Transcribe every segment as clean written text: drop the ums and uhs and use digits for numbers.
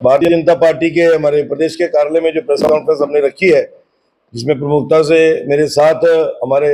Bharatiya Janata party के हमारे प्रदेश के कार्यालय में जो प्रेस कॉन्फ्रेंस हमने रखी है, जिसमें प्रमुखता से मेरे साथ हमारे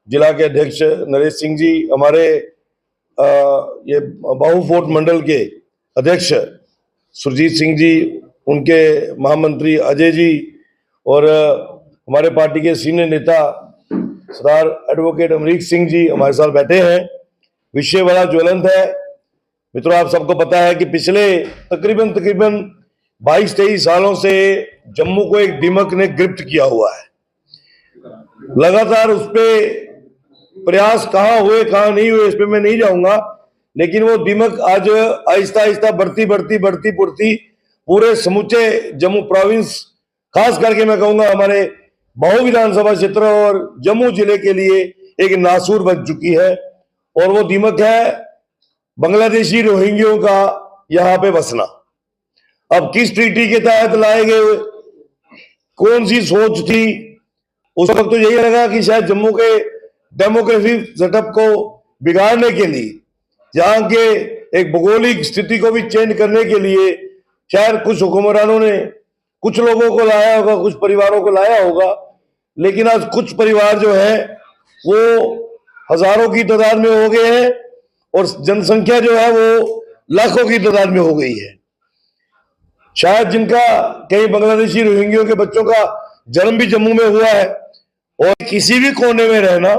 जिला के अध्यक्ष नरेश सिंह जी, हमारे ये बाहू फोर्ट मंडल के अध्यक्ष सुरजीत सिंह जी, उनके महामंत्री अजय जी और हमारे पार्टी के सीनियर नेता सरदार एडवोकेट अमरीक सिंह जी हमारे साथ बैठे हैं। विषय बड़ा ज्वलंत है मित्रों, आप सबको पता है कि पिछले तकरीबन 22-23 सालों से जम्मू को एक दीमक ने गिरफ्त किया हुआ है। लगातार उस पे प्रयास कहाँ हुए कहाँ नहीं हुए इस पे मैं नहीं जाऊंगा, लेकिन वो दीमक आज आहिस्ता आहिस्ता बढ़ती पूरे समूचे जम्मू प्रोविंस, खास करके मैं कहूंगा हमारे बाहू विधानसभा क्षेत्र और जम्मू जिले के लिए एक नासूर बन चुकी है। और वो दीमक है बांग्लादेशी रोहिंग्यों का यहाँ पे बसना। अब किस ट्रीटी के तहत लाए गए, कौन सी सोच थी उस वक्त? तो यही लगा कि शायद जम्मू के डेमोग्राफिक सेटअप को बिगाड़ने के लिए, जहां के एक भौगोलिक स्थिति को भी चेंज करने के लिए शायद कुछ हुक्मरानों ने कुछ लोगों को लाया होगा, कुछ परिवारों को लाया होगा। लेकिन आज कुछ परिवार जो है वो हजारों की तादाद में हो गए हैं और जनसंख्या जो है वो लाखों की तादाद में हो गई है। शायद जिनका कई बांग्लादेशी रोहिंग्यों के बच्चों का जन्म भी जम्मू में हुआ है, और किसी भी कोने में रहना,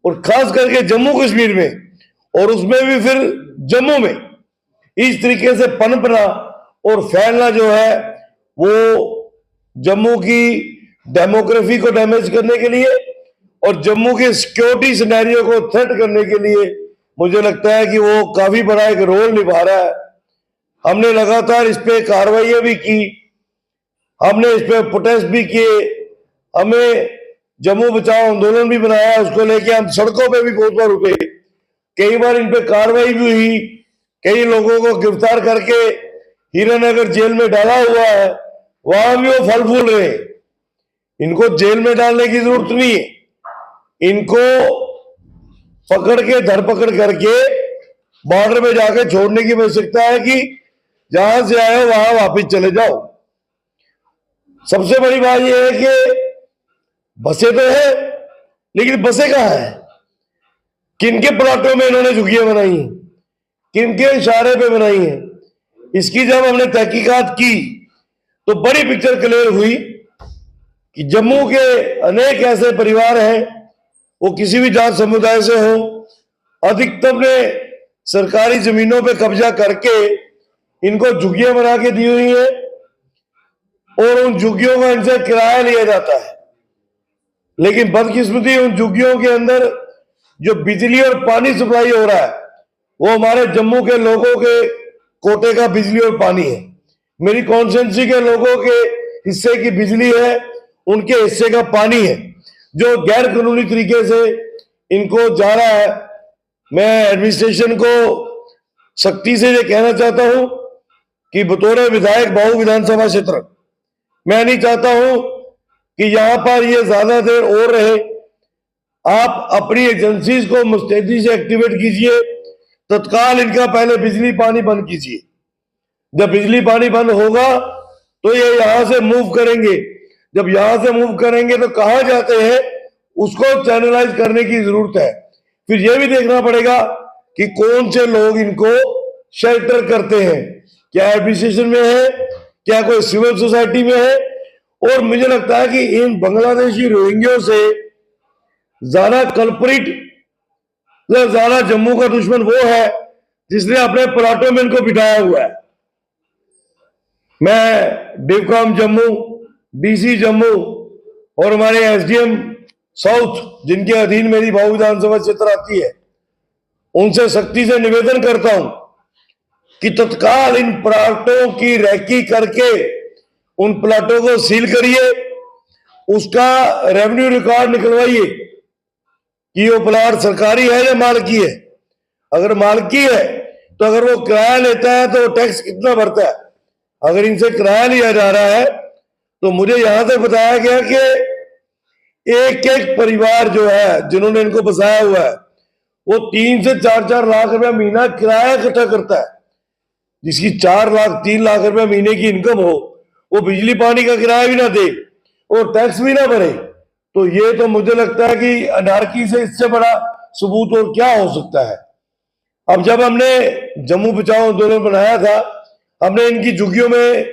और खास करके जम्मू कश्मीर में, और उसमें भी फिर जम्मू में इस तरीके से पनपना और फैलना जो है वो जम्मू की डेमोग्राफी को डैमेज करने के लिए और जम्मू के सिक्योरिटी सिनेरियो को थ्रेट करने के लिए मुझे लगता है कि वो काफी बड़ा एक रोल निभा रहा है। हमने लगातार इस पे कार्रवाइयां भी की, हमने इस पे प्रोटेस्ट भी किए, हमें जम्मू बचाओ आंदोलन भी बनाया, उसको लेके हम सड़कों पे भी बहुत बार उठे, कई बार इन पे कार्रवाई भी हुई, कई लोगों को गिरफ्तार करके हीरानगर जेल में डाला हुआ है, वहां भी वो फल फूल रहे। इनको जेल में डालने की जरूरत नहीं है, इनको पकड़ के धरपकड़ करके बॉर्डर में जाके छोड़ने की आवश्यकता है कि जहां से आए हो वहां वापस चले जाओ। सबसे बड़ी बात यह है कि बसें तो है, लेकिन बसें कहां है? किनके प्लाटों में इन्होंने झुग्गियां बनाई हैं, किनके इशारे पे बनाई हैं? इसकी जब हमने तहकीकात की तो बड़ी पिक्चर क्लियर हुई कि जम्मू के अनेक ऐसे परिवार हैं, वो किसी भी जात समुदाय से हो, अधिकतम ने सरकारी जमीनों पे कब्जा करके इनको झुग्गियां बना के दी हुई है और उन झुग्गियों का इनसे किराया लिया जाता है। लेकिन बदकिस्मती उन झुग्गियों के अंदर जो बिजली और पानी सप्लाई हो रहा है वो हमारे जम्मू के लोगों के कोटे का बिजली और पानी है। मेरी कॉन्स्टिट्यूंसी के लोगों के हिस्से की बिजली है, उनके हिस्से का पानी है, जो गैर कानूनी तरीके से इनको जा रहा है। मैं एडमिनिस्ट्रेशन को सख्ती से ये कहना चाहता हूं कि बतौर विधायक बाहू विधानसभा क्षेत्र मैं नहीं चाहता हूं कि यहां पर ये ज्यादा देर और रहे। आप अपनी एजेंसीज को मुस्तैदी से एक्टिवेट कीजिए, तत्काल इनका पहले बिजली पानी बंद कीजिए। जब बिजली पानी बंद होगा तो ये यहां से मूव करेंगे, जब यहां से मूव करेंगे तो कहां जाते हैं उसको चैनलाइज करने की जरूरत है। फिर यह भी देखना पड़ेगा कि कौन से लोग इनको शेल्टर करते हैं, क्या एडमिनिस्ट्रेशन में है, क्या कोई सिविल सोसाइटी में है। और मुझे लगता है कि इन बांग्लादेशी रोहिंग्यों से ज्यादा कल्प्रिट, ज्यादा जम्मू का दुश्मन वो है जिसने अपने प्लाटों में इनको बिठाया हुआ है। मैं डिवकॉम जम्मू, डीसी जम्मू और हमारे एसडीएम साउथ, जिनके अधीन मेरी बाहू विधानसभा क्षेत्र आती है, उनसे सख्ती से निवेदन करता हूं कि तत्काल इन प्लाटों की रैकी करके उन प्लाटों को सील करिए, उसका रेवेन्यू रिकॉर्ड निकलवाइए कि वो प्लाट सरकारी है या मालकी है। अगर मालकी है तो अगर वो किराया लेता है तो टैक्स कितना भरता है। अगर इनसे किराया लिया जा रहा है तो मुझे यहां से बताया गया कि एक एक परिवार जो है जिन्होंने इनको बसाया हुआ है वो 3 से 4 लाख रुपया महीना किराया इकट्ठा करता है। जिसकी 4 लाख 3 लाख रुपए महीने की इनकम हो, वो बिजली पानी का किराया भी ना दे और टैक्स भी ना भरे, तो ये तो मुझे लगता है कि अनारकी से इससे बड़ा सबूत और क्या हो सकता है। अब जब हमने जम्मू बचाओ आंदोलन बनाया था, हमने इनकी झुग्गियों में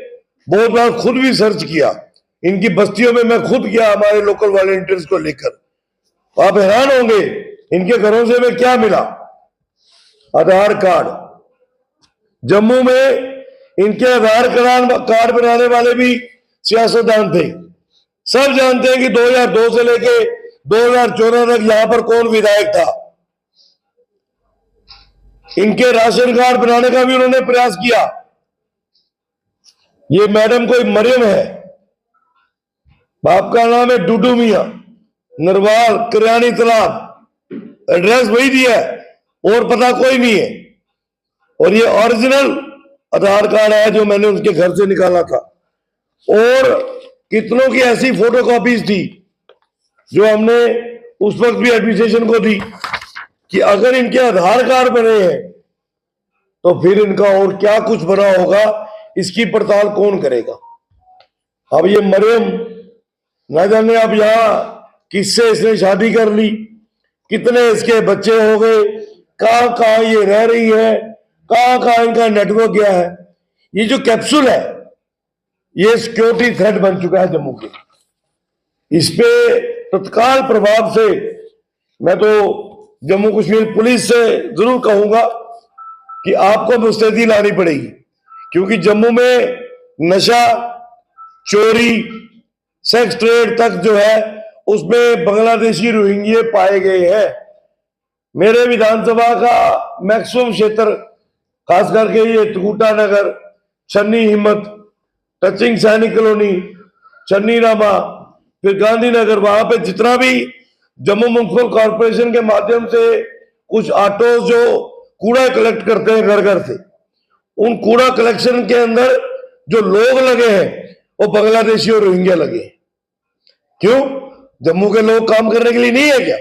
बहुत बार खुद भी सर्च किया, इनकी बस्तियों में मैं खुद गया हमारे लोकल वॉलंटियर्स को लेकर। आप हैरान होंगे इनके घरों से हमें क्या मिला। आधार कार्ड, जम्मू में इनके आधार कार्ड बनाने वाले भी सियासतदान थे। सब जानते हैं कि 2002 से लेके 2014 तक यहां पर कौन विधायक था। इनके राशन कार्ड बनाने का भी उन्होंने प्रयास किया। ये मैडम कोई मरियम है, बाप का नाम है डूडू मियां, नरवाल किरानी तालाब, एड्रेस वही दिया है और पता कोई नहीं है। और ये ओरिजिनल आधार कार्ड है जो मैंने उनके घर से निकाला था। और कितनों की ऐसी फोटोकॉपीज थी जो हमने उस वक्त भी एडमिनिस्ट्रेशन को दी कि अगर इनके आधार कार्ड बने हैं तो फिर इनका और क्या कुछ बना होगा, इसकी पड़ताल कौन करेगा। अब ये मरियम ना जाने अब यहां किससे इसने शादी कर ली, कितने इसके बच्चे हो गए, कहां कहां ये रह रही है, कहां कहां इनका नेटवर्क गया है। ये जो कैप्सूल है ये सिक्योरिटी थ्रेट बन चुका है जम्मू के। इस पे तत्काल प्रभाव से मैं तो जम्मू कश्मीर पुलिस से जरूर कहूंगा कि आपको मुस्तैदी लानी पड़ेगी, क्योंकि जम्मू में नशा, चोरी, सेक्स ट्रेड तक जो है उसमें बांग्लादेशी रोहिंग्या पाए गए हैं। मेरे विधानसभा का मैक्सिमम क्षेत्र, खास करके ये तुकुटा नगर, छन्नी हिम्मत, टचिंग सैनिक कॉलोनी, चन्नी रामा, फिर गांधीनगर, वहां पे जितना भी जम्मू म्युनिसिपल कॉर्पोरेशन के माध्यम से कुछ ऑटो जो कूड़ा कलेक्ट करते हैं घर घर से, उन कूड़ा कलेक्शन के अंदर जो लोग लगे हैं वो बांग्लादेशी और रोहिंग्या लगे हैं। क्यों? जम्मू के लोग काम करने के लिए नहीं है क्या?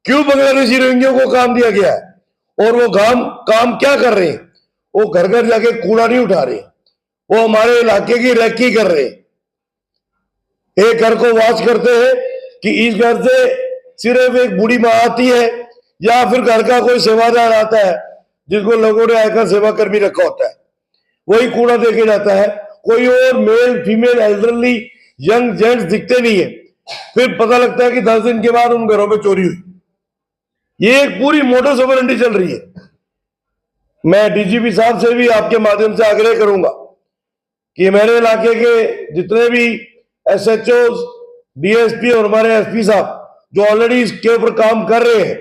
क्यों बांग्लादेशी रोहिंग्या को काम दिया गया है? और वो काम क्या कर रहे हैं? वो घर घर जाके कूड़ा नहीं उठा रहे, वो हमारे इलाके की रैकी कर रहे हैं। एक घर को वॉच करते हैं कि इस घर से सिर्फ एक बूढ़ी माँ आती है या फिर घर का कोई सेवादार आता है जिसको लोगों ने आयकर सेवा कर्मी रखा होता है, वही कूड़ा देके जाता है। कोई और male female elderly young gents दिखते नहीं है। फिर पता लगता है कि 10 दिन के बाद उन घरों में चोरी हुई। ये एक पूरी मोटर्स ऑपरेंडी चल रही है। मैं डीजीपी साहब से भी आपके माध्यम से आग्रह करूंगा कि मेरे इलाके के जितने भी एसएचओ, डीएसपी और हमारे एसपी साहब जो ऑलरेडी इसके ऊपर काम कर रहे हैं,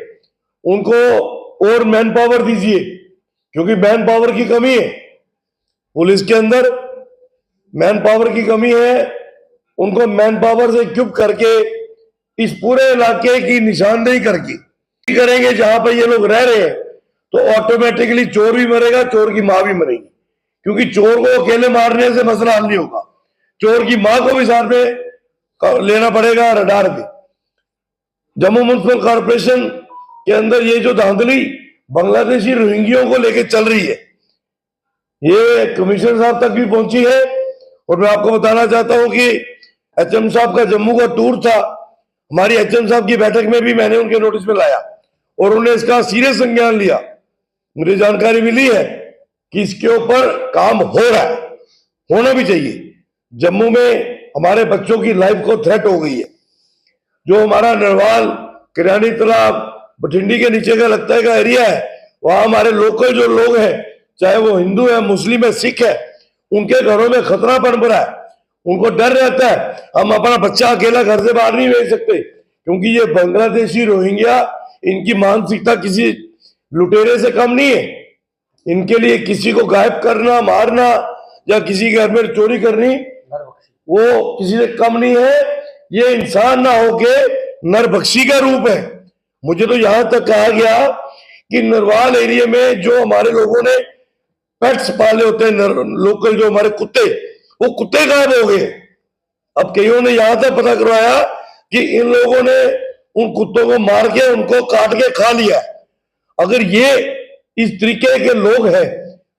उनको और मैन पावर दीजिए, क्योंकि मैन पावर की कमी है पुलिस के अंदर, मैन पावर की कमी है। उनको मैन पावर से इक्विप करके इस पूरे इलाके की निशानदेही करके करेंगे जहां पर ये लोग रह रहे हैं, तो ऑटोमेटिकली चोर भी मरेगा, चोर की मां भी मरेगी। क्योंकि चोर को अकेले मारने से मसला हल नहीं होगा, चोर की मां को भी साथ में लेना पड़ेगा रडार पे। जम्मू म्युनिसिपल कॉर्पोरेशन के अंदर ये जो धांधली बांग्लादेशी रोहिंग्यों को लेकर चल रही है, ये कमिश्नर साहब तक भी पहुंची है। और मैं आपको बताना चाहता हूं कि एचएम साहब का जम्मू का टूर था, हमारी एचएम साहब की बैठक में भी मैंने उनके नोटिस में लाया और उन्होंने इसका सीरियस संज्ञान लिया। मुझे जानकारी मिली है कि इसके ऊपर काम हो रहा है, होना भी चाहिए। जम्मू में हमारे बच्चों की लाइफ को थ्रेट हो गई है। जो हमारा नरवाल, किरानी तालाब, बठिंडी के नीचे का लगता है का एरिया है, वहां हमारे लोकल जो लोग हैं, चाहे वो हिंदू है, मुस्लिम है, सिख है, उनके घरों में खतरा पनप रहा है। उनको डर रहता है हम अपना बच्चा अकेला घर से बाहर नहीं भेज सकते, क्योंकि ये बांग्लादेशी रोहिंग्या, इनकी मानसिकता किसी लुटेरे से कम नहीं है। इनके लिए किसी को गायब करना, मारना या किसी के घर में चोरी करनी, वो किसी से कम नहीं है। ये इंसान ना होके नरबख्शी का रूप है। मुझे तो यहां तक कहा गया कि नरवाल एरिया में जो हमारे लोगों ने पेट्स पाले होते हैं, लोकल जो हमारे कुत्ते, वो कुत्ते गायब हो गए। अब कईयों ने यहां तक पता करवाया कि इन लोगों ने उन कुत्तों को मार के, उनको काट के खा लिया। अगर ये इस तरीके के लोग हैं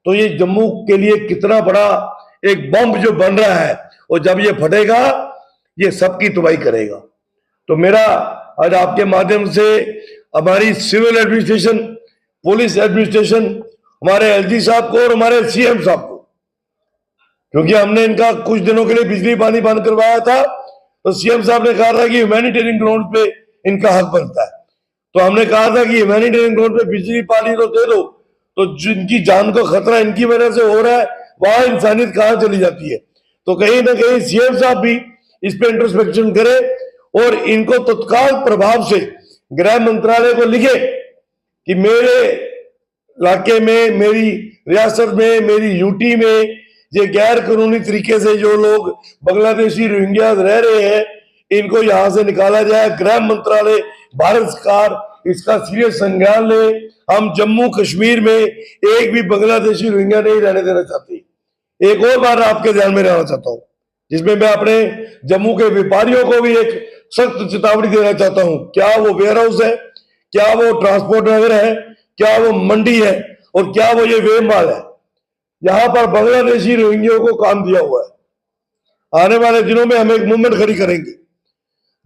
तो ये जम्मू के लिए कितना बड़ा एक बम जो बन रहा है, और जब ये फटेगा ये सबकी तबाही करेगा। तो मेरा आज आपके माध्यम से हमारी सिविल एडमिनिस्ट्रेशन, पुलिस एडमिनिस्ट्रेशन, हमारे एलजी साहब को और हमारे सीएम साहब को, क्योंकि हमने इनका कुछ दिनों के लिए बिजली पानी बंद करवाया था, तो सीएम साहब ने कहा था कि ह्यूमैनिटेरियन ग्राउंड पे इनका हक बनता है। तो हमने कहा था कि ह्यूमैनिटेरियन ग्राउंड पे बिजली पानी तो दे दो, तो जिनकी जान को खतरा इनकी वजह से हो रहा है, वहां इंसानियत कहां चली जाती है। तो कहीं ना कहीं सीएम साहब भी इस पे इंट्रोस्पेक्शन करे और इनको तत्काल प्रभाव से गृह मंत्रालय को लिखे कि मेरे इलाके में, मेरी रियासत में, मेरी यूटी में ये गैर कानूनी तरीके से जो लोग बांग्लादेशी रोहिंग्या रह रहे हैं, इनको यहां से निकाला जाए। गृह मंत्रालय, भारत सरकार इसका सीरियस संज्ञान ले। हम जम्मू कश्मीर में एक भी बांग्लादेशी रोहिंग्या नहीं रहने देना चाहते। एक और बात आपके ध्यान में रहना चाहता हूं, जिसमें मैं अपने जम्मू के व्यापारियों को भी एक सख्त चेतावनी देना चाहता हूं। क्या वो वेयर हाउस है, क्या वो ट्रांसपोर्ट नगर है, क्या वो मंडी है, और क्या वो ये वे माल है, यहां पर बांग्लादेशी रोहिंग्या को काम दिया हुआ है। आने वाले दिनों में हम एक मूवमेंट खड़ी करेंगे।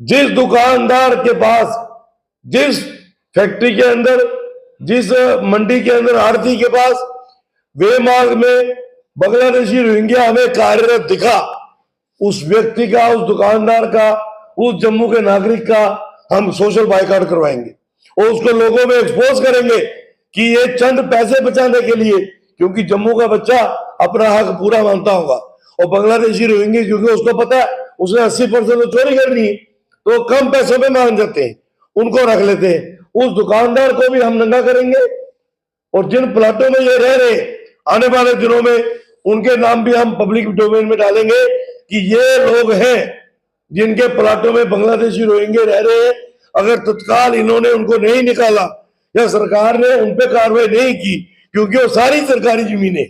जिस दुकानदार के पास, जिस फैक्ट्री के अंदर, जिस मंडी के अंदर, आड़ती के पास वे मार्ग में बांग्लादेशी रोहिंग्या हमें कार्यरत दिखा, उस व्यक्ति का, उस दुकानदार का, उस जम्मू के नागरिक का हम सोशल बायकॉट करवाएंगे और उसको लोगों में एक्सपोज करेंगे कि ये चंद पैसे बचाने के लिए, क्योंकि जम्मू का बच्चा अपना हक पूरा मानता होगा, और बांग्लादेशी रोहिंग्या क्योंकि उसको पता है उसने 80% तो चोरी करनी है, तो कम पैसों में मान जाते हैं, उनको रख लेते हैं। उस दुकानदार को भी हम नंगा करेंगे, और जिन प्लाटों में ये रह रहे, आने वाले दिनों में उनके नाम भी हम पब्लिक डोमेन में डालेंगे कि ये लोग हैं जिनके प्लाटों में बांग्लादेशी रोहिंग्या रह रहे हैं। अगर तत्काल इन्होंने उनको नहीं निकाला या सरकार ने उन पर कार्रवाई नहीं की, क्योंकि वो सारी सरकारी जमीनें,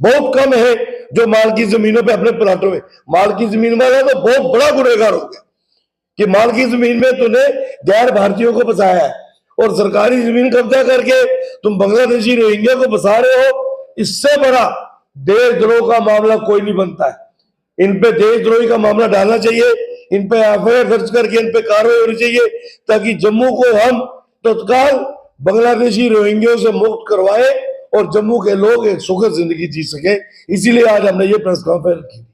बहुत कम है जो माल की जमीनों पे अपने प्लाटों में, माल की जमीन वाला तो बहुत बड़ा गुनहगार हो गया कि माल की जमीन में तूने गैर भारतीयों को बसाया है, और सरकारी जमीन कब्जा करके तुम बांग्लादेशी रोहिंग्या को बसा रहे हो। इससे बड़ा देशद्रोह का मामला कोई नहीं बनता है। इन पे देशद्रोही का मामला डालना चाहिए, इन पे एफआईआर दर्ज करके इन पे कार्रवाई होनी चाहिए, ताकि जम्मू को हम तत्काल बांग्लादेशी रोहिंग्या से मुक्त करवाए और जम्मू के लोग एक सुखद जिंदगी जी सके। इसीलिए आज हमने ये प्रेस कॉन्फ्रेंस की।